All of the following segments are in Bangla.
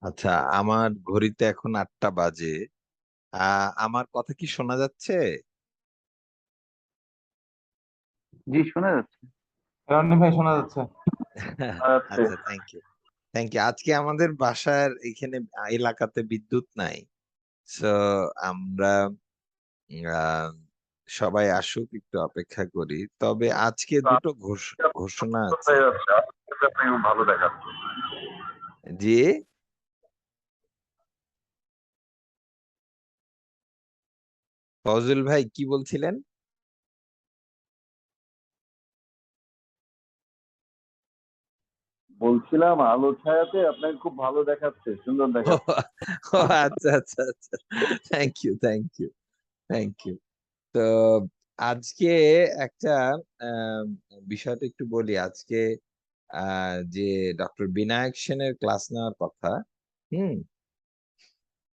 আচ্ছা, আমার ঘড়িতে এখন 8টা বাজে। আমার কথা কি শোনা যাচ্ছে? জি, শোনা যাচ্ছে। রনি ভাই শোনা যাচ্ছে। আচ্ছা। আচ্ছা, থ্যাংক ইউ। Thank you. আজকে আমাদের বাসার এখানে এলাকাতে বিদ্যুৎ নাই। সো আমরা আহ, সবাই আসুক, একটু অপেক্ষা করি। তবে আজকে তো দুটো আপনার ঘোষণা আছে। কোথায় আছে? আপনাকে ভালো দেখাচ্ছে। জি। ফজল ভাই কি বলছিলেন? বলছিলাম আলো ছায়াতে আপনাকে খুব ভালো দেখাচ্ছে, সুন্দর ও, দেখাচ্ছে। ও, আচ্ছা আচ্ছা আচ্ছা। Thank you, thank you, thank you. তো আজকে একটা আহ, বিষয়টা একটু বলি। আজকে যে ডক্টর বিনায়ক সেনের ক্লাস নেওয়ার কথা। হুম।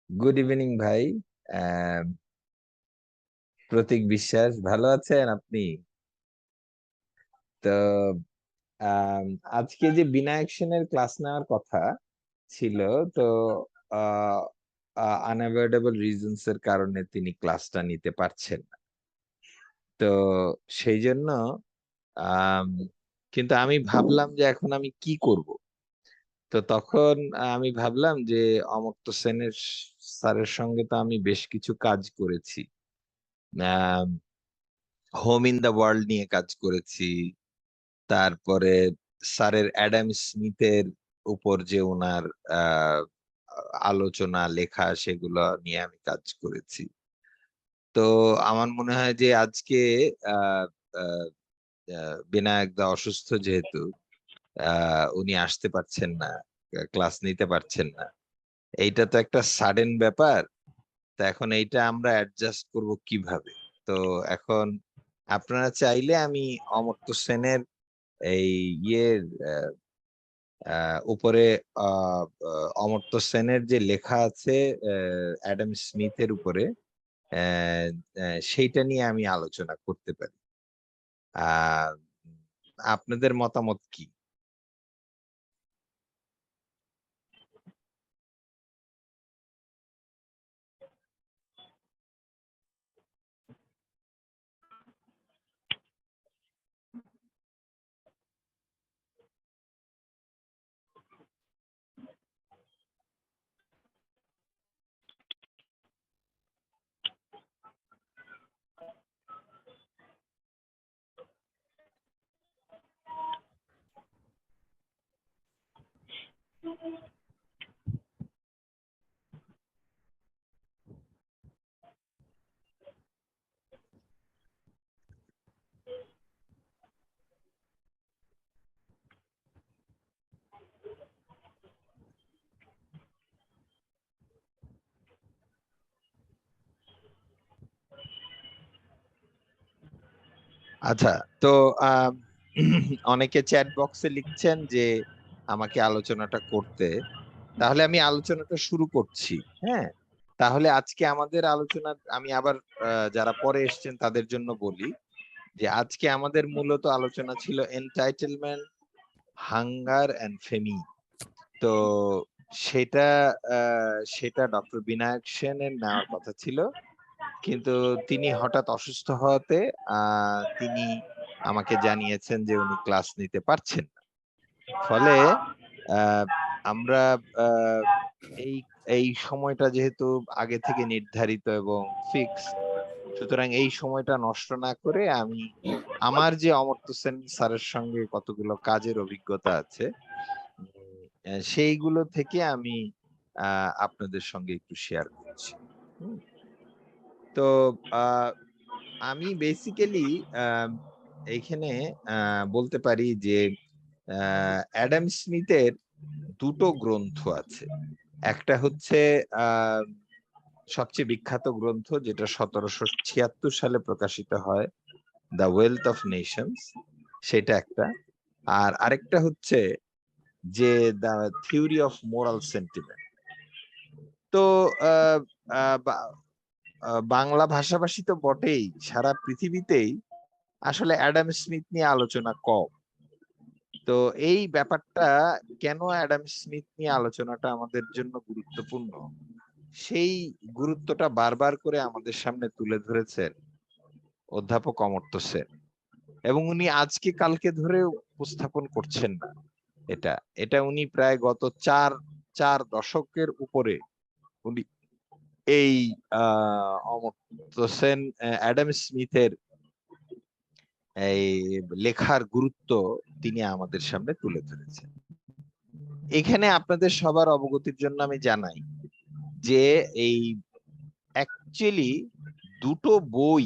গুড ইভিনিং ভাই। আহ, প্রতীক বিশ্বাস, ভালো আছেন আপনি? তো আহ, আজকে যে বিনায়ক সেনের ক্লাস নেওয়ার কথা ছিল, তো আনঅ্যাভয়েডেবল রিজনস এর কারণে তিনি ক্লাসটা নিতে পারছেন না। তো সেই জন্য আম, কিন্তু আমি ভাবলাম যে এখন আমি কি করব। তো তখন আমি ভাবলাম যে অমর্ত্য সেনের স্যারের সঙ্গে তো আমি বেশ কিছু কাজ করেছি। হোম ইন দা ওয়ার্ল্ড নিয়ে কাজ করেছি। তারপরে স্যারের অ্যাডাম স্মিথের উপর যে ওনার আহ, আলোচনা লেখা, সেগুলো নিয়ে আমি কাজ করেছি। তো আমার মনে হয় যে আজকে আহ আহ, বিনায়ক দা অসুস্থ যেহেতু, উনি আসতে পারছেন না, ক্লাস নিতে পারছেন না। এইটা তো একটা সাডেন ব্যাপার। তো এখন এইটা আমরা অ্যাডজাস্ট করব কিভাবে? তো এখন আপনারা চাইলে আমি অমর্ত্য সেনের এই ইয়ের উপরে অমর্ত্য সেনের যে লেখা আছে অ্যাডাম স্মিথের উপরে, আহ, সেইটা নিয়ে আমি আলোচনা করতে পারি। আহ আপনাদের মতামত কি? আচ্ছা। তো আহ অনেকে চ্যাট বক্সে লিখছেন যে আমাকে আলোচনাটা করতে। তাহলে আমি আলোচনাটা শুরু করছি। হ্যাঁ। তাহলে আজকে আমাদের আলোচনা, আমি আবার যারা পরে এসেছেন তাদের জন্য বলি যে আজকে আমাদের মূলত আলোচনা ছিল এনটাইটেলমেন্ট, হাঙ্গার এন্ড ফেমি। তো সেটা সেটা ডক্টর বিনায়ক সেনের নেওয়ার কথা ছিল, কিন্তু তিনি হঠাৎ অসুস্থ হওয়াতে তিনি আমাকে জানিয়েছেন যে উনি ক্লাস নিতে পারছেন না। ফলে আহ, আমরা আহ, এই এই সময়টা যেহেতু আগে থেকে নির্ধারিত এবং ফিক্স, সুতরাং এই সময়টা নষ্ট না করে আমি আমার যে অমর্ত্য সেন স্যারের সঙ্গে কতগুলো কাজের অভিজ্ঞতা আছে, সেইগুলো থেকে আমি আপনাদের সঙ্গে একটু শেয়ার করছি। হুম। তো আহ, আমি বেসিক্যালি এইখানে বলতে পারি যে অ্যাডাম স্মিথের দুটো গ্রন্থ আছে। একটা হচ্ছে আহ সবচেয়ে বিখ্যাত গ্রন্থ, যেটা 1776 সালে প্রকাশিত হয়, দ্য ওয়েলথ অফ নেশনস, সেটা একটা। আর আরেকটা হচ্ছে যে the theory of moral sentiment. তো আহ, আহ, বা- বাংলা ভাষাভাষী তো বটেই, সারা পৃথিবীতেই আসলে অ্যাডাম স্মিথ নিয়ে আলোচনা কম। তো তো এই ব্যাপারটা কেন অ্যাডাম স্মিথ নিয়ে আলোচনাটা আমাদের জন্য গুরুত্বপূর্ণ, সেই গুরুত্বটা বারবার করে আমাদের সামনে তুলে ধরেছেন অধ্যাপক অমর্ত্য সেন, এবং উনি আজকে কালকে ধরে উপস্থাপন করছেন না। এটা এটা উনি প্রায় গত চার দশকের উপরে উনি এই অমর্ত্য সেন, অ্যাডাম স্মিথের এই লেখার গুরুত্ব তিনি আমাদের সামনে তুলে ধরেছেন। এখানে আপনাদের সবার অবগতির জন্য আমি জানাই যে এই অ্যাকচুয়ালি দুটো বই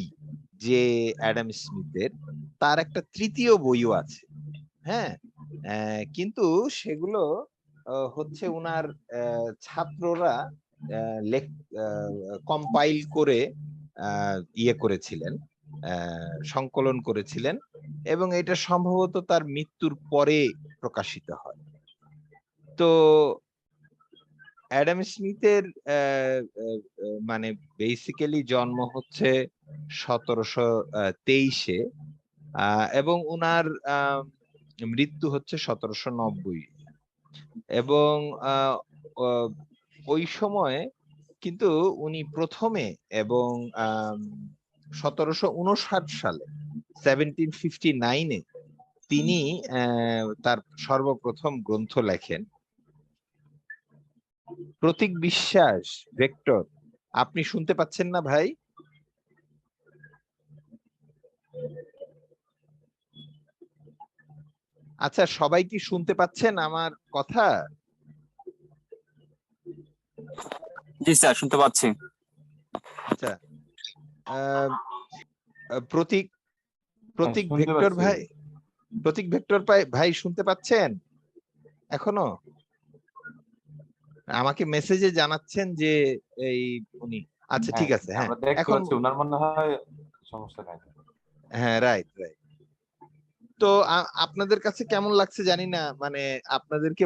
যে অ্যাডাম স্মিথের, তার একটা তৃতীয় বইও আছে। হ্যাঁ, কিন্তু সেগুলো হচ্ছে উনার ছাত্ররা কম্পাইল করে ইয়ে করেছিলেন, সংকলন করেছিলেন, এবং এটা সম্ভবত তার মৃত্যুর পরে প্রকাশিত হয়। তো অ্যাডাম স্মিথের মানে বেসিক্যালি জন্ম হচ্ছে 1723-এ, এবং উনার মৃত্যু হচ্ছে 1790। এবং ওই সময়ে কিন্তু উনি প্রথমে এবং 1759 সালে 1759-এ তিনি তার সর্বপ্রথম গ্রন্থ লেখেন। প্রতীক বিশ্বাস, ভেক্টর, আপনি শুনতে পাচ্ছেন না ভাই? আচ্ছা, সবাই কি শুনতে পাচ্ছেন আমার কথা? জি স্যার, শুনতে পাচ্ছি। আচ্ছা, প্রতীক শুনতে ভেক্টর পাচ্ছি। ভাই, প্রতীক ভেক্টর ভাই শুনতে পাচ্ছেন এখনো? আমাকে মেসেজে জানাচ্ছেন যে এই উনি, আচ্ছা ঠিক আছে, হ্যাঁ আমরা দেখতে এখন, পাচ্ছি, ওনার মনে হয় সমস্যা নাই। হ্যাঁ রাইট রাইট। তো আপনাদের কাছে কেমন লাগছে জানি না, মানে আপনাদেরকে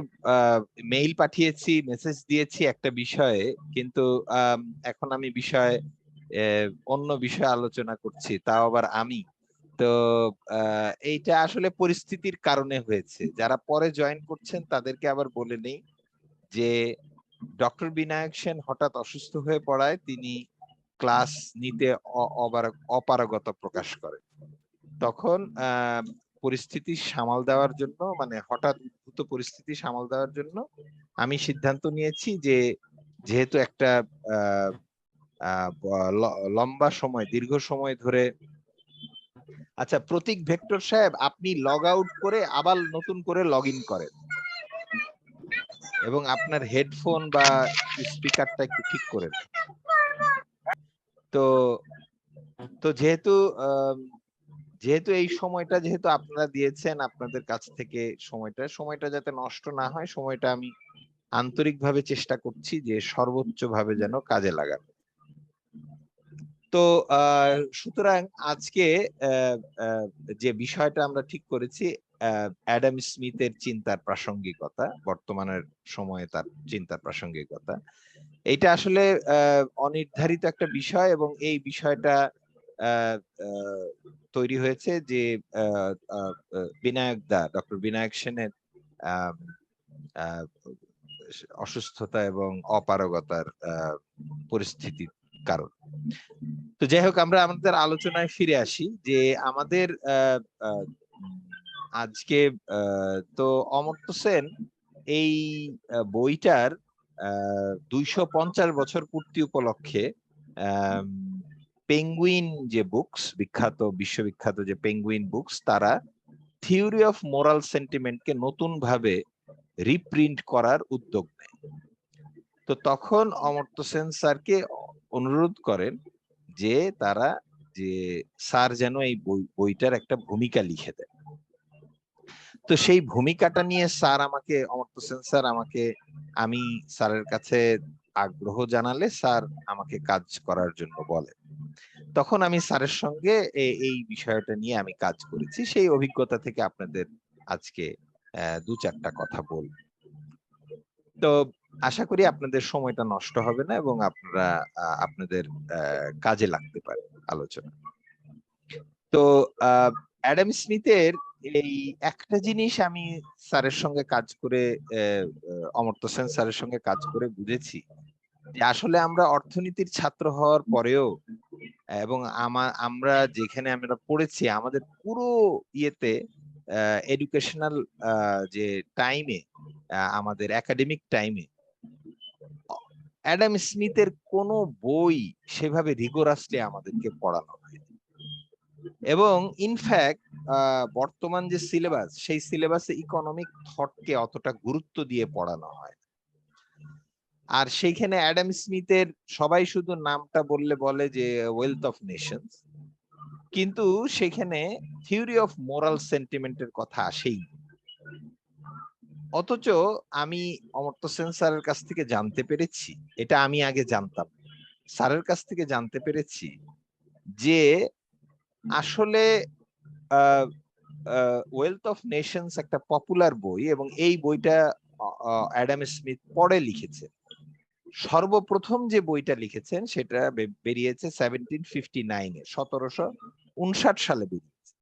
মেইল পাঠিয়েছি, মেসেজ দিয়েছি একটা বিষয়ে, কিন্তু এখন আমি অন্য বিষয়ে আলোচনা করছি, তাও আবার আমি। তো এইটা আসলে পরিস্থিতির কারণে হয়েছে। যারা পরে জয়েন করছেন তাদেরকে আবার বলে নেই যে ডক্টর বিনায়ক সেন হঠাৎ অসুস্থ হয়ে পড়ায় তিনি ক্লাস নিতে অপারগতা প্রকাশ করেন। তখন পরিস্থিতি সামাল দেওয়ার জন্য, মানে হঠাৎ উদ্ভূত পরিস্থিতি সামাল দেওয়ার জন্য আমি সিদ্ধান্ত নিয়েছি যে যেহেতু একটা লম্বা সময়, দীর্ঘ সময় ধরে, আচ্ছা প্রতীক ভেক্টর সাহেব, আপনি লগ আউট করে আবার নতুন করে লগ ইন করেন এবং আপনার হেডফোন বা স্পিকারটা একটু ঠিক করেন। তো তো যেহেতু যেহেতু এই সময়টা যেহেতু আপনারা দিয়েছেন আপনাদের কাছ থেকে, সময়টা যাতে নষ্ট না হয়, সময়টা আমি আন্তরিকভাবে চেষ্টা করছি যে সর্বোচ্চ ভাবে যেন কাজে লাগানো। তো সুতরাং আজকে যে বিষয়টা আমরা ঠিক করেছি, অ্যাডাম স্মিথের চিন্তার প্রাসঙ্গিকতা, বর্তমানের সময়ে তার চিন্তার প্রাসঙ্গিকতা, এটা আসলে অনির্ধারিত একটা বিষয়, এবং এই বিষয়টা তৈরি হয়েছে যে ডক্টর বিনায়ক সেনের অসুস্থতা এবং অপারগতার পরিস্থিতির কারণ। তো যাই হোক, আমরা আমাদের আলোচনায় ফিরে আসি যে আমাদের আজকে তো অমর্ত্য সেন এই বইটার 250 বছর পূর্তি উপলক্ষে পেঙ্গুইন যে বুকস, বিশ্ববিখ্যাত যে পেঙ্গুইন বুকস, তারা থিওরি অফ মোরাল সেন্টিমেন্টকে নতুন ভাবে রিপ্রিন্ট করার উদ্যোগ নেয়। তো তখন অমর্ত্য সেন স্যারকে অনুরোধ করেন যে স্যার যেন এই বইটার একটা ভূমিকা লিখে দেন। তো সেই ভূমিকাটা নিয়ে অমর্ত্য সেন স্যার আমি স্যারের কাছে আগ্রহ জানালে স্যার আমাকে কাজ করার জন্য বলে। তখন আমি স্যারের সঙ্গে এই বিষয়টা নিয়ে আমি কাজ করেছি। সেই অভিজ্ঞতা থেকে আপনাদের আজকে 2-4টা কথা বলব। তো আশা করি আপনাদের সময়টা নষ্ট হবে না এবং আপনারা আপনাদের কাজে লাগতে পারে আলোচনা। তো অ্যাডাম স্মিথের এই একটা জিনিস আমি স্যারের সঙ্গে কাজ করে অমর্ত্য সেন স্যারের সঙ্গে কাজ করে বুঝেছি যে আসলে আমরা অর্থনীতির ছাত্র হওয়ার পরেও এবং আমরা যেখানে আমরা পড়েছি আমাদের পুরো ইয়েতে এডুকেশনাল যে টাইমে আমাদের একাডেমিক টাইমে অ্যাডাম স্মিথের কোনো বই সেভাবে রিগোরাসলি আমাদেরকে পড়ানো হয় এবং ইনফ্যাক্ট বর্তমান যে সিলেবাস সেই সিলেবাসে ইকোনমিক থটকে অতটা গুরুত্ব দিয়ে পড়ানো হয় আর সেইখানে অ্যাডাম স্মিথের সবাই শুধু নামটা বলে যে ওয়েলথ অফ নেশনস কিন্তু সেখানে থিওরি অফ মোরাল সেন্টিমেন্টের কথা আসেই অথচ আমি অমর্ত্য সেন স্যারের কাছ থেকে জানতে পেরেছি এটা আমি আগে জানতাম স্যারের কাছ থেকে জানতে পেরেছি যে আসলে ওয়েলথ অফ নেশনস একটা পপুলার বই এবং এই বইটা অ্যাডাম স্মিথ পরে লিখেছেন সর্বপ্রথম যে বইটা লিখেছেন সেটা বেরিয়েছে 1759-এ 1759 সালে বেরিয়েছে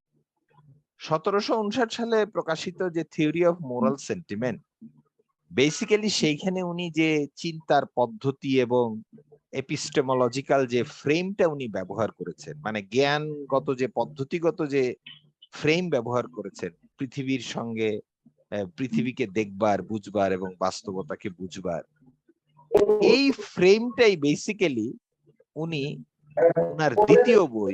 1759 সালে প্রকাশিত যে theory of moral sentiment basically সেইখানে উনি যে চিন্তার পদ্ধতি এবং এপিস্টেমোলজিক্যাল যে ফ্রেমটা উনি ব্যবহার করেছেন মানে জ্ঞানগত যে পদ্ধতিগত যে ফ্রেম ব্যবহার করেছেন পৃথিবীর সঙ্গে পৃথিবীকে দেখবার বুঝবার এবং বাস্তবতাকে বুঝবার এই ফ্রেমটাই বেসিক্যালি উনি ওনার দ্বিতীয় বই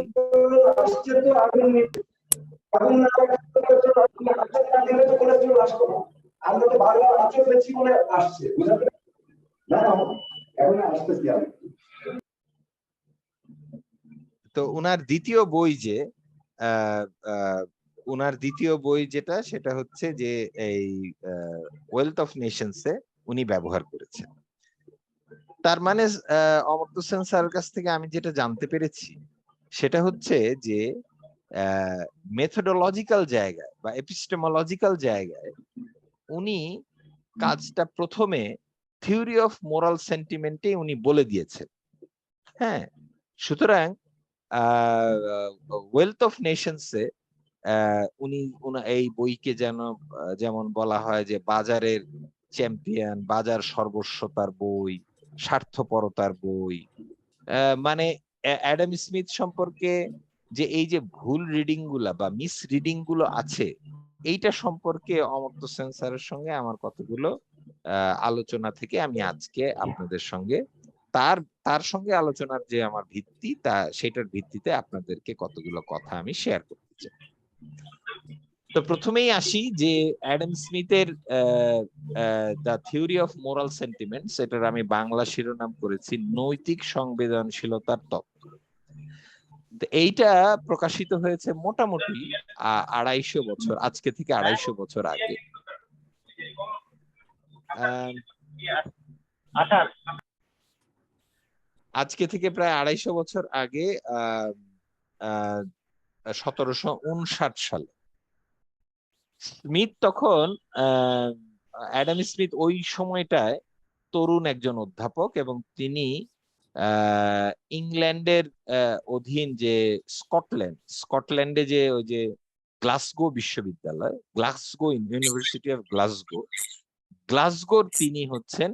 তো ওনার দ্বিতীয় বই যে ওনার দ্বিতীয় বই যেটা সেটা হচ্ছে যে এই ওয়েলথ অফ নেশনসে উনি ব্যবহার করেছেন তার মানে অমর্ত্য সেন স্যারের কাছ থেকে আমি যেটা জানতে পেরেছি সেটা হচ্ছে যে মেথোডোলজিক্যাল জায়গায় বা এপিস্টেমোলজিক্যাল জায়গায় উনি কাজটা প্রথমে থিওরি অফ মোরাল সেন্টিমেন্টে উনি বলে দিয়েছেন হ্যাঁ সুতরাং ওয়েলথ অফ নেশনসে উনি এই বইকে যেমন বলা হয় যে বাজারের চ্যাম্পিয়ন বাজার সর্বস্বতার বই স্বার্থপরতার বই মানে অ্যাডাম স্মিথ সম্পর্কে যে এই যে ভুল রিডিং গুলা বা মিস রিডিং গুলো আছে এইটা সম্পর্কে অমর্ত্য সেন স্যারের সঙ্গে আমার কতগুলো আলোচনা থেকে আমি আজকে আপনাদের সঙ্গে তার সঙ্গে আলোচনার যে আমার ভিত্তি সেটার ভিত্তিতে আপনাদেরকে কতগুলো কথা আমি শেয়ার করতে চাই তো প্রথমেই আসি যে অ্যাডাম স্মিথের the theory of moral sentiments এটার আমি বাংলা শিরোনাম করেছি নৈতিক সংবেদনশীলতার তত্ত্ব তো এইটা প্রকাশিত হয়েছে মোটামুটি 250 বছর আজকে থেকে 250 বছর আগে আজকে থেকে প্রায় 250 বছর আগে 1759 সালে স্মিথ তখন অ্যাডাম স্মিথ ওই সময়টায় তরুণ একজন অধ্যাপক এবং তিনি ইংল্যান্ডের অধীন যে স্কটল্যান্ডে যে ওই যে গ্লাসগো বিশ্ববিদ্যালয় গ্লাসগো ইউনিভার্সিটি অফ গ্লাসগোর তিনি হচ্ছেন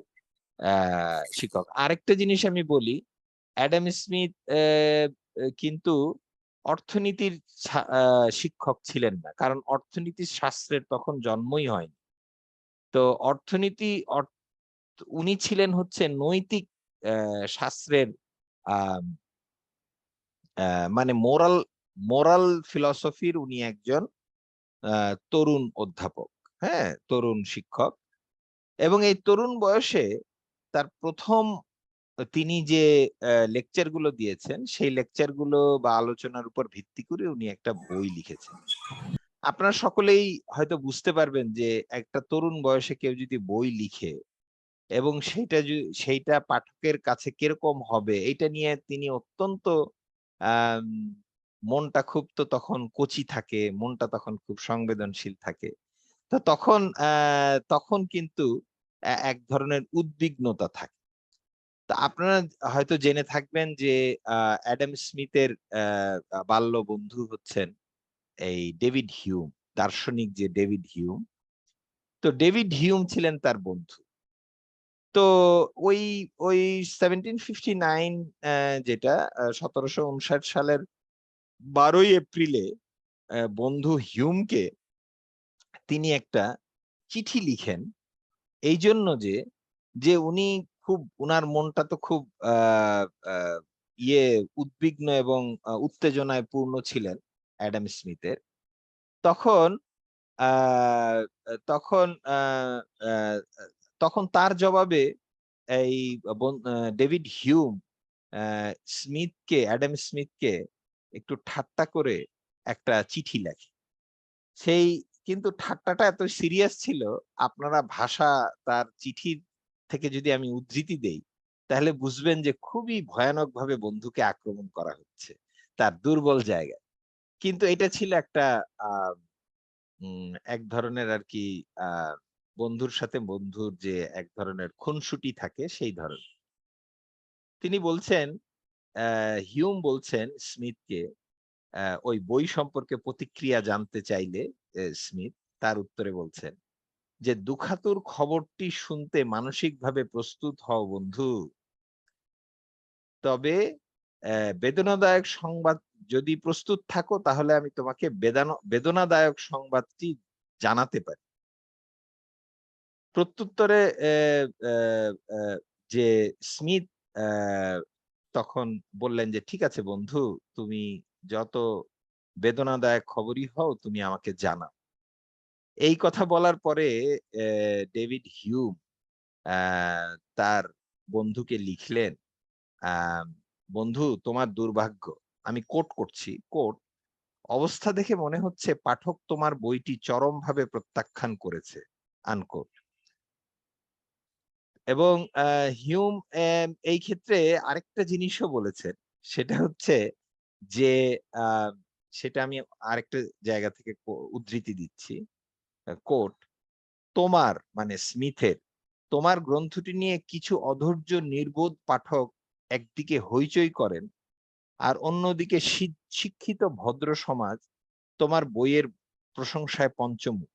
শিক্ষক আরেকটা জিনিস আমি বলি অ্যাডাম স্মিথ কিন্তু অর্থনীতির শিক্ষক ছিলেন না কারণ অর্থনীতি শাস্ত্রের তখন জন্মই হয়নি তো উনি ছিলেন হচ্ছে নৈতিক শাস্ত্রের মানে মোরাল ফিলসফির উনি একজন তরুণ অধ্যাপক হ্যাঁ তরুণ শিক্ষক এবং এই তরুণ বয়সে তার প্রথম তিনি যে লেকচার গুলো দিয়েছেন সেই লেকচার গুলো বা আলোচনার উপর ভিত্তি করে উনি একটা বই লিখেছেন আপনারা সকলেই হয়তো বুঝতে পারবেন যে একটা তরুণ বয়সে কেউ যদি বই লিখে এবং সেইটা পাঠকের কাছে কিরকম হবে এটা নিয়ে তিনি অত্যন্ত মনটা খুব তো তখন কচি থাকে মনটা তখন খুব সংবেদনশীল থাকে তো তখন কিন্তু এক ধরনের উদ্বিগ্নতা থাকে তা আপনারা হয়তো জেনে থাকবেন যে অ্যাডাম স্মিথের বাল্য বন্ধু হচ্ছেন এই ডেভিড হিউম দার্শনিক যে ডেভিড হিউম, তো ডেভিড হিউম ছিলেন তার বন্ধু। তো ওই ওই 1759 যেটা 1759 সালের 12ই এপ্রিলে বন্ধু হিউমকে তিনি একটা চিঠি লিখেন, এই জন্য যে যে উনি খুব, উনার মনটা তো খুব আহ আহ, ইয়ে উদ্বিগ্ন এবং উত্তেজনায় পূর্ণ ছিলেন অ্যাডাম স্মিথের। তখন আহ তখন আহ আহ, তখন তার জবাবে এই ডেভিড হিউম অ্যাডাম স্মিথকে একটু ঠাট্টা করে একটা চিঠি লেখে। সেই, কিন্তু ঠাট্টাটা এত সিরিয়াস ছিল, আপনারা ভাষা তার চিঠির থেকে যদি আমি উদ্ধৃতি দেই তাহলে বুঝবেন যে খুবই ভয়ানক ভাবে বন্ধুকে আক্রমণ করা হচ্ছে তার দুর্বল জায়গায়। কিন্তু এটা ছিল একটা আহ এক ধরনের আর কি আহ বন্ধুর সাথে বন্ধুর যে এক ধরনের খুনসুটি থাকে সেই ধরনের। তিনি বলছেন, হিউম বলছেন স্মিথকে ওই বই সম্পর্কে প্রতিক্রিয়া জানতে চাইলে স্মিথ তার উত্তরে বলছেন যে দুখাতুর খবরটি শুনতে মানসিকভাবে প্রস্তুত হও বন্ধু, তবে বেদনাদায়ক সংবাদ, যদি প্রস্তুত থাকো তাহলে আমি তোমাকে বেদনাদায়ক সংবাদটি জানাতে পারি। প্রত্যুত্তরে যে স্মিথ তখন বললেন যে ঠিক আছে বন্ধু, তুমি যত বেদনাদায়ক খবরই হও তুমি আমাকে জানাও। এই কথা বলার পরে ডেভিড হিউম তার বন্ধুকে লিখলেন, আহ বন্ধু তোমার দুর্ভাগ্য, আমি কোট করছি, কোট, অবস্থা দেখে মনে হচ্ছে পাঠক তোমার বইটি চরমভাবে প্রত্যাখ্যান করেছে, আনকোট। এবং হিউম এই ক্ষেত্রে আরেকটা জিনিসও বলেছেন, সেটা হচ্ছে যে আহ, সেটা আমি আরেকটা জায়গা থেকে উদ্ধৃতি দিচ্ছি, কোট, তোমার মানে স্মিথের, তোমার গ্রন্থটি নিয়ে কিছু অধৈর্য নির্বোধ পাঠক একদিকে হইচই করেন আর অন্যদিকে শিক্ষিত ভদ্র সমাজ তোমার বইয়ের প্রশংসায় পঞ্চমুখ,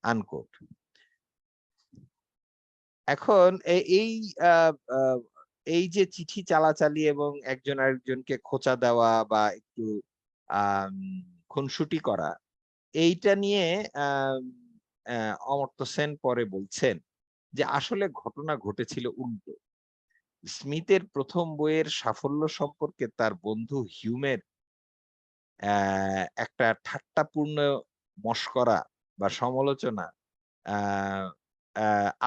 আনকোট। এখন এই আহ, আহ, এই যে চিঠি চালাচালি এবং একজন আরেকজনকে খোঁচা দেওয়া বা একটু আহ খুনসুটি করা, এইটা নিয়ে অমর্ত্য সেন পরে বলছেন যে আসলে ঘটনা ঘটেছিল উল্টো। স্মিথের প্রথম বইয়ের সাফল্য সম্পর্কে তার বন্ধু হিউমের একটা ঠাট্টাপূর্ণ মশকরা বা সমালোচনা আহ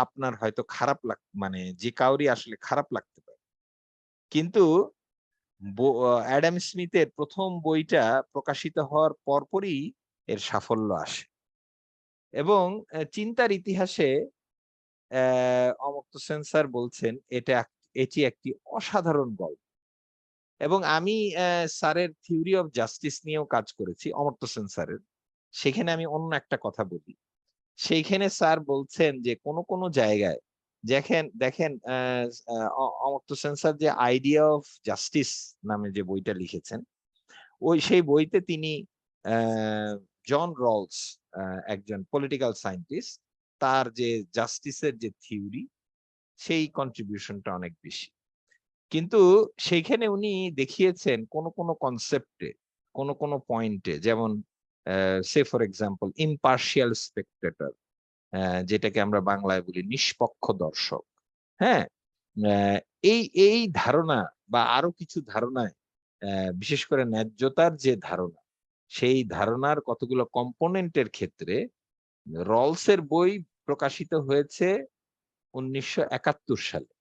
আপনার হয়তো খারাপ মানে যে কাউরই আসলে খারাপ লাগতে পারে, কিন্তু অ্যাডাম স্মিথের প্রথম বইটা প্রকাশিত হওয়ার পরপরই এর সাফল্য আসে। এবং চিন্তার ইতিহাসে অমর্ত্য সেন স্যার বলছেন এটি একটি অসাধারণ গল্প। এবং আমি স্যারের থিওরি অফ জাস্টিস নিয়েও কাজ করেছি, অমর্ত্য সেন স্যারের। সেখানে আমি অন্য একটা কথা বলি, সেইখানে স্যার বলছেন যে কোন কোন জায়গায় দেখেন দেখেন অমর্ত্য সেন স্যার যে আইডিয়া অফ জাস্টিস নামে যে বইটা লিখেছেন, সেই বইতে তিনি জন রলস, একজন পলিটিক্যাল সায়েন্টিস্ট, তার যে জাস্টিসের যে থিওরি, সেই কন্ট্রিবিউশনটা অনেক বেশি। কিন্তু সেইখানে উনি দেখিয়েছেন কোন কোন কনসেপ্টে, কোন কোন পয়েন্টে, যেমন সে ফর এক্সাম্পল ইম্পার্শিয়াল স্পেক্টেটর, যেটাকে আমরা বাংলায় বলি নিষ্পক্ষ দর্শক। হ্যাঁ, এই এই ধারণা বা আরো কিছু ধারণায়, বিশেষ করে ন্যায্যতার যে ধারণা, সেই ধারণার কতগুলো কম্পোনেন্টের ক্ষেত্রে রলসের বই প্রকাশিত হয়েছে 1971 সালে,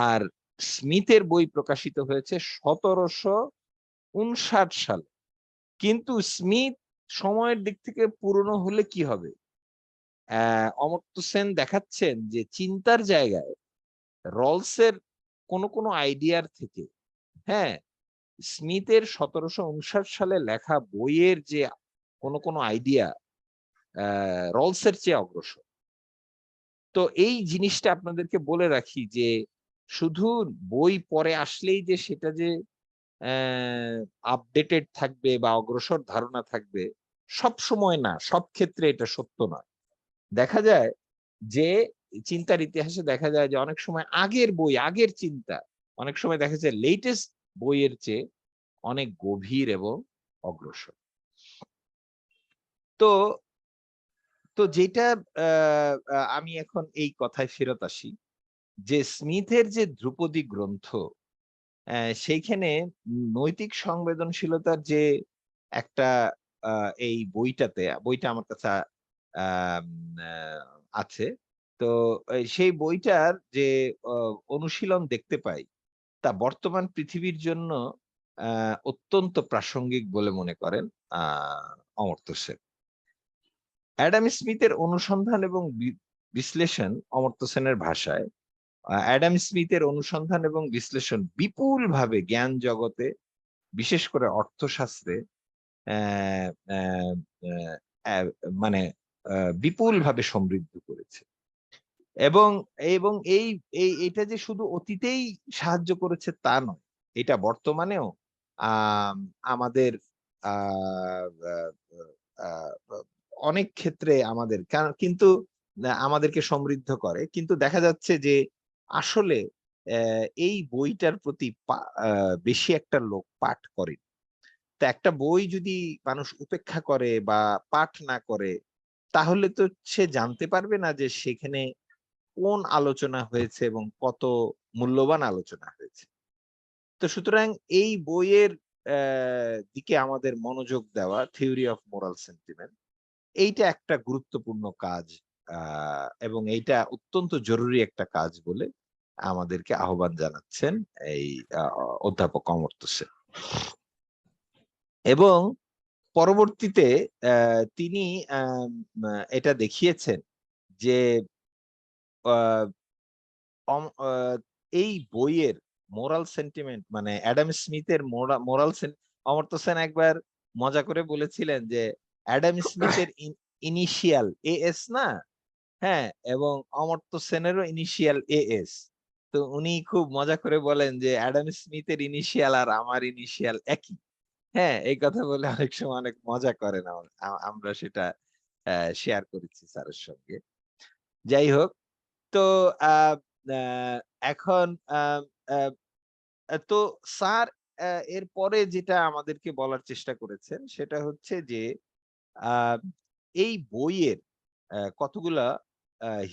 আর স্মিথের বই প্রকাশিত হয়েছে 1759 সালে। কিন্তু স্মিথ সময়ের দিক থেকে পুরনো হলে কি হবে, অমর্ত্য সেন দেখাচ্ছেন যে চিন্তার জায়গায় রলসের কোন কোন আইডিয়ার থেকে, হ্যাঁ, স্মিথের 1759 সালে লেখা বইয়ের যে কোন কোন আইডিয়া রলসের চেয়ে অগ্রসর। তো এই জিনিসটা আপনাদেরকে বলে রাখি যে শুধু বই পড়ে আসলেই যে সেটা যে আপডেটেড থাকবে বা অগ্রসর ধারণা থাকবে, সব সময় না, সব ক্ষেত্রে এটা সত্য নয়। দেখা যায় যে চিন্তার ইতিহাসে দেখা যায় যে অনেক সময় আগের বই, আগের চিন্তা অনেক সময় দেখা যায় লেটেস্ট বইয়ের চেয়ে অনেক গভীর এবং অগ্রসর। তো তো যেটা আমি এখন এই কথায় ফেরত আসি যে স্মিথের যে ধ্রুপদী গ্রন্থ, সেইখানে নৈতিক সংবেদনশীলতার যে একটা এই বইটা আমার কাছে আম আ আছে। তো সেই বইটার যে অনুশীলন দেখতে পাই, তা বর্তমান পৃথিবীর জন্য আ অত্যন্ত প্রাসঙ্গিক বলে মনে করেন আ অমর্ত্য সেন। অ্যাডাম স্মিথের অনুসন্ধান এবং বিশ্লেষণ অমর্ত্য সেনের ভাষায়, অ্যাডাম স্মিথের অনুসন্ধান এবং বিশ্লেষণ বিপুলভাবে জ্ঞান জগতে, বিশেষ করে অর্থশাস্ত্রে অ্যা অ্যা অ্যা অ্যা মানে বিপুলভাবে সমৃদ্ধ করেছে। এবং এবং এটা যে শুধু অতীতেই সাহায্য করেছে তা নয়। এটা বর্তমানেও আম আমাদের আ আ আ আ অনেক ক্ষেত্রে আমাদের কিন্তু আমাদেরকে সমৃদ্ধ করে। কিন্তু দেখা যাচ্ছে যে আসলে এই বইটার প্রতি আ বেশি একটা লোক পাঠ করে। তো একটা বই যদি মানুষ উপেক্ষা করে বা পাঠ না করে, তাহলে তো সে জানতে পারবে না যে সেখানে কোন আলোচনা হয়েছে এবং কত মূল্যবান আলোচনা হয়েছে। তো সুতরাং এই বইয়ের দিকে আমাদের মনোযোগ দেওয়া, থিওরি অফ মোরাল সেন্টিমেন্ট, এইটা একটা গুরুত্বপূর্ণ কাজ আ এবং এইটা অত্যন্ত জরুরি একটা কাজ বলে আমাদেরকে আহ্বান জানাচ্ছেন এই আ অধ্যাপক অমর্ত্য সেন। এবং পরবর্তীতে তিনি আম এটা দেখিয়েছেন যে আ অম আ এই বইয়ের মোরাল সেন্টিমেন্ট মানে অ্যাডাম স্মিথের মোরাল অমর্ত্য সেন একবার মজা করে বলেছিলেন যে অ্যাডাম স্মিথের ইনিশিয়াল এএস না? হ্যাঁ? এবং অমর্ত্য সেনেরও ইনিশিয়াল এএস। তো উনি খুব মজা করে বলেন যে অ্যাডাম স্মিথের ইনিশিয়াল আর আমার ইনিশিয়াল একই। হ্যাঁ? এই কথা বলে অনেক সময় অনেক মজা করেন আমরা সেটা শেয়ার করেছি স্যারের সঙ্গে। যাই হোক, তো আ আ এখন আ আ তো স্যার এরপরে যেটা আমাদেরকে বলার চেষ্টা করেছেন সেটা হচ্ছে যে আ এই বইয়ের কতগুলা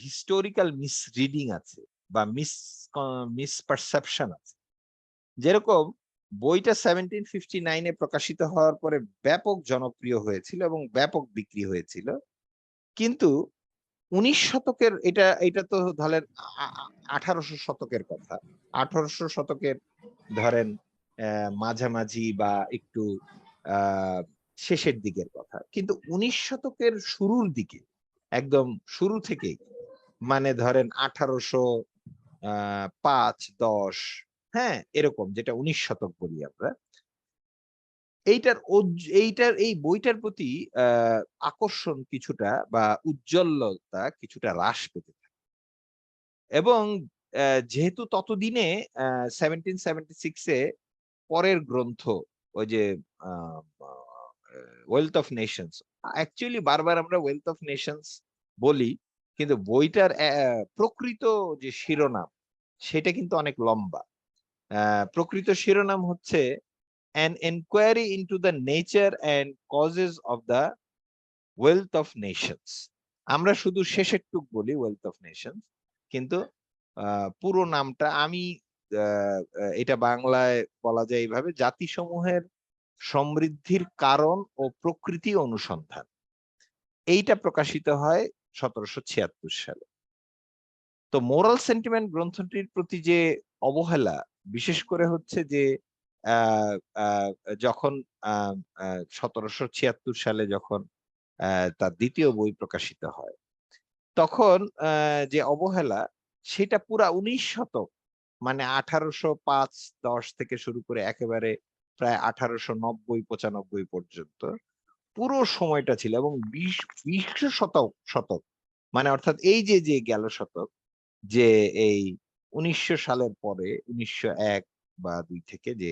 হিস্টোরিক্যাল মিসরিডিং আছে বা মিসপারসেপশন আছে। যেরকম বইটা 1759 এ প্রকাশিত হওয়ার পরে ব্যাপক জনপ্রিয় হয়েছিল এবং ব্যাপক বিক্রি হয়েছিল। কিন্তু ১৯ শতকের এটা তো ধরেন আ আ ১৮০০ শতকের কথা। ১৮০০ শতকের ধরেন মাঝামাঝি বা একটু আ শেষের দিকের কথা। কিন্তু ১৯ শতকের শুরুর দিকে, একদম শুরু থেকেই মানে ধরেন ১৮০০ ৫-১০ হ্যাঁ? এরকম যেটা ১৯ শতক বলি আমরা। এইটার এই বইটার প্রতি আ আকর্ষণ কিছুটা বা উজ্জ্বলতা কিছুটা হ্রাস পেতে থাকে। এবং যেহেতু ততদিনে 1776 এ পরের গ্রন্থ ওই যে আ আ 'ওয়েলথ অফ নেশনস' অ্যাকচুয়ালি বারবার আমরা 'ওয়েলথ অফ নেশনস' বলি। কিন্তু বইটার প্রকৃত যে শিরোনাম সেটা কিন্তু অনেক লম্বা। প্রকৃত শিরোনাম হচ্ছে 'An Enquiry into the Nature and Causes of the Wealth of Nations'। আমরা শুধু শেষের টুক বলি 'Wealth of Nations'। কিন্তু আ পুরো নামটা আমি আ আ এটা বাংলায় বলা যায় এইভাবে, জাতিসমূহের সমৃদ্ধির কারণ ও প্রকৃতি অনুসন্ধান। এইটা প্রকাশিত হয় ১৭৭৬ সালে। তো মোরাল সেন্টিমেন্ট গ্রন্থটির প্রতি যে অবহেলা, বিশেষ করে হচ্ছে যে আ আ যখন আ আ ১৭৭৬ সালে যখন তার ২য় বই প্রকাশিত হয়, তখন যে অবহেলা সেটা পুরা ১৯ শতক মানে ১৮০৫-১০ থেকে শুরু করে একেবারে প্রায় ১৮৯০-৯৫ পর্যন্ত পুরো সময়টা ছিল এবং ২০ শতক মানে অর্থাৎ এই যে গেল শতক, যে এই ১৯০০ সালের পরে ১৯০১ বা ২ থেকে যে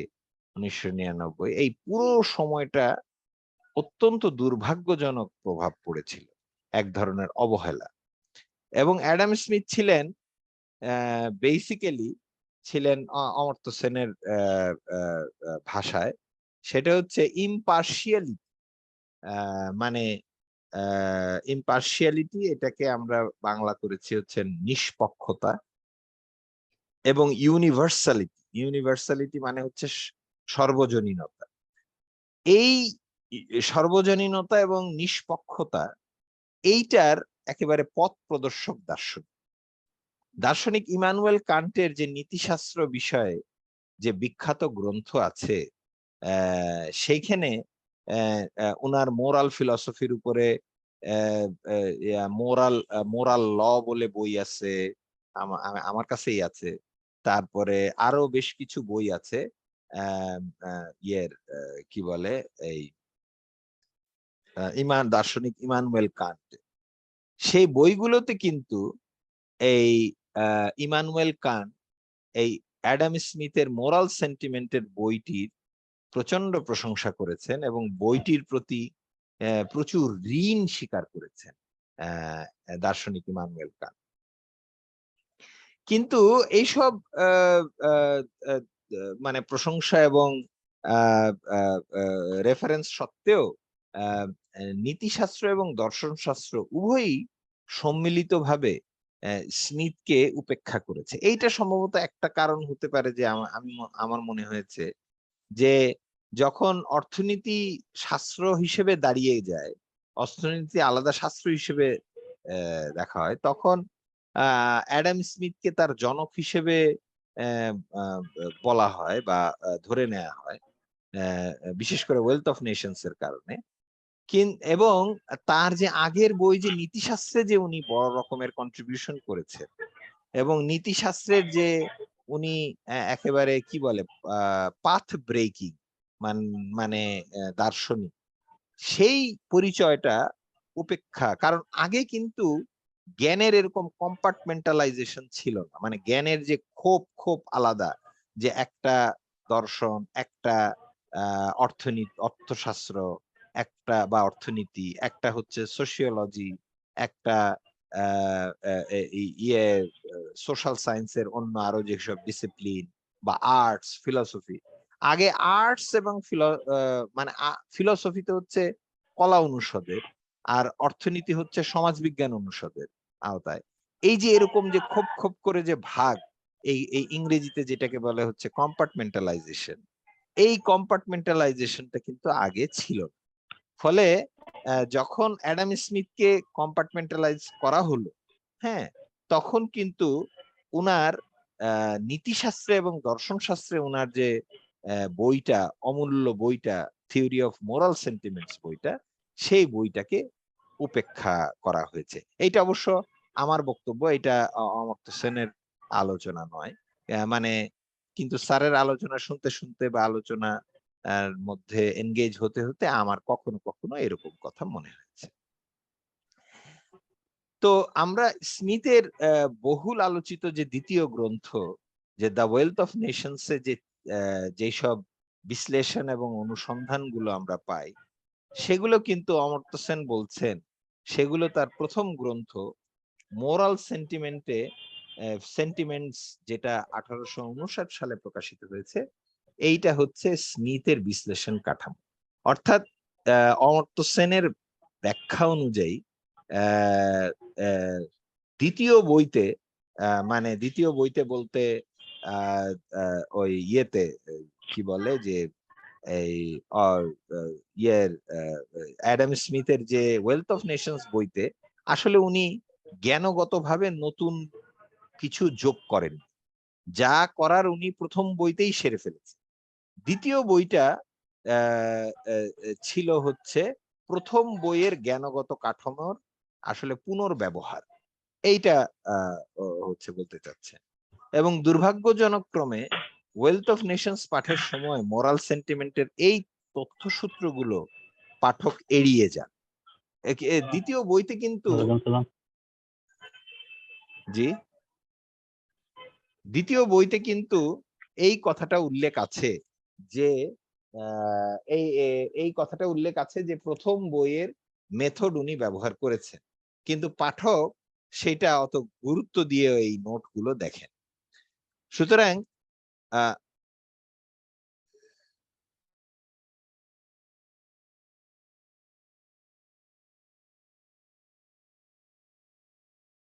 ১৯৯৯ এই পুরো সময়টা অত্যন্ত দুর্ভাগ্যজনক প্রভাব পড়েছিল, এক ধরনের অবহেলা। এবং অ্যাডাম স্মিথ ছিলেন বেসিক্যালি ছিলেন অমর্ত্য সেনের ভাষায় সেটা হচ্ছে ইম্পার্শিয়ালিটি। মানে ইম্পার্শিয়ালিটি, এটাকে আমরা বাংলা করেছি হচ্ছে নিষ্পক্ষতা। এবং ইউনিভার্সালিটি, ইউনিভার্সালিটি মানে হচ্ছে সর্বজনীনতা। এই সর্বজনীনতা এবং নিষ্পক্ষতা এইটার একেবারে পথ প্রদর্শক দার্শনিক। দার্শনিক ইমানুয়েল কান্টের যে নীতিশাস্ত্র বিষয়ে যে বিখ্যাত গ্রন্থ আছে, সেইখানে ওনার মোরাল ফিলসফির উপরে মোরাল মোরাল ল বলে বই আছে, আমার কাছেই আছে। তারপরে আরো বেশ কিছু বই আছে ইয়ের কি বলে এই দার্শনিক ইমানুয়েল কান্ট। সেই বইগুলোতে কিন্তু এই ইমানুয়েল কান্ট এই অ্যাডাম স্মিথের মোরাল সেন্টিমেন্টের বইটির প্রচন্ড প্রশংসা করেছেন এবং বইটির প্রতি প্রচুর ঋণ স্বীকার করেছেন দার্শনিক ইমানুয়েল কান্ট। কিন্তু এইসব মানে প্রশংসা এবং রেফারেন্স সত্ত্বেও নীতিশাস্ত্র এবং দর্শনশাস্ত্র উভয়ই সম্মিলিতভাবে স্মিথকে উপেক্ষা করেছে। এইটা সম্ভবত একটা কারণ হতে পারে যে আমার মনে হয়েছে যে যখন অর্থনীতি শাস্ত্র হিসেবে দাঁড়িয়ে যায়, অর্থনীতি আলাদা শাস্ত্র হিসেবে দেখা হয়, তখন অ্যাডাম স্মিথকে তার জনক হিসেবে বলা হয় বা ধরে নেওয়া হয়, বিশেষ করে ওয়েলথ অফ নেশনস এর কারণে। এবং তার যে আগের বই যে নীতিশাস্ত্রে যে উনি বড় রকমের কন্ট্রিবিউশন করেছেন এবং নীতিশাস্ত্রের যে উনি একেবারে কি বলে পাথ ব্রেকিং মানে দার্শনিক, সেই পরিচয়টা উপেক্ষা। কারণ আগে কিন্তু জ্ঞানের এরকম কম্পার্টমেন্টালাইজেশন ছিল না, মানে জ্ঞানের যে খোপ আলাদা, যে একটা দর্শন, একটা অর্থশাস্ত্র, একটা বা অর্থনীতি, একটা হচ্ছে সোশিওলজি, একটা ইয়ে সোশ্যাল সায়েন্সের অন্য আরো যেসব ডিসিপ্লিন বা আর্টস, ফিলসফি। আগে আর্টস এবং মানে ফিলসফিতে হচ্ছে কলা অনুষদের, আর অর্থনীতি হচ্ছে সমাজবিজ্ঞান অনুষদের আওতায়। এই যে এরকম যে খোপ করে যে ভাগ, এই ইংরেজিতে যেটাকে বলে হচ্ছে কম্পার্টমেন্টালাইজেশন, এই কম্পার্টমেন্টালাইজেশনটা কিন্তু আগে ছিল। ফলে যখন অ্যাডাম স্মিথকে কম্পার্টমেন্টালাইজ করা হলো, হ্যাঁ, তখন কিন্তু উনার নীতিশাস্ত্রে এবং দর্শন শাস্ত্রে উনার যে বইটা, অমূল্য বইটা, থিওরি অফ মোরাল সেন্টিমেন্টস বইটা, সেই বইটাকে উপেক্ষা করা হয়েছে। এইটা অবশ্য আমার বক্তব্য, এটা অমর্ত্য সেনের আলোচনা নয়। মানে কিন্তু স্যারের আলোচনা শুনতে শুনতে বা আলোচনা মধ্যে এনগেজ হতে হতে আমার কখনো কখনো এরকম কথা মনে হয়েছে। তো আমরা স্মিথের বহুল আলোচিত যে দ্বিতীয় গ্রন্থ, যে দ্য ওয়েলথ অফ নেশনস এ যেসব বিশ্লেষণ এবং অনুসন্ধানগুলো আমরা পাই, সেগুলো কিন্তু অমর্ত্য সেন বলছেন সেগুলো তার প্রথম গ্রন্থ মোরাল সেন্টিমেন্টস, যেটা 1859 সালে প্রকাশিত হয়েছে। এইটা হচ্ছে স্মিথের বিশ্লেষণ কাঠামো। অর্থাৎ অমর্ত্য সেনের ব্যাখ্যা অনুযায়ী দ্বিতীয় বইতে, মানে দ্বিতীয় বইতে বলতে ওই ইয়েতে কি বলে যে এই ইয়ের অ্যাডাম স্মিথের যে ওয়েলথ অফ নেশনস বইতে আসলে উনি জ্ঞানগতভাবে নতুন কিছু যোগ করেন, যা করার উনি প্রথম বইতেই সেরে ফেলেছেন। দ্বিতীয় বইটা ছিল হচ্ছে প্রথম বইয়ের জ্ঞানগত কাঠামোর আসলে পুনর্ব্যবহার, এইটা হচ্ছে বলতে চাচ্ছেন। এবং দুর্ভাগ্যজনক ক্রমে ওয়েলথ অফ নেশনস পাঠের সময় মোরাল সেন্টিমেন্টের এই তথ্যসূত্রগুলো পাঠক এড়িয়ে যান। দ্বিতীয় বইতে কিন্তু জি দ্বিতীয় বইতে কিন্তু এই কথাটা উল্লেখ আছে যে এই কথাটা উল্লেখ আছে যে প্রথম বইয়ের মেথড উনি ব্যবহার করেছেন, কিন্তু পাঠক সেটা অত গুরুত্ব দিয়ে এই নোটগুলো দেখেন। সুতরাং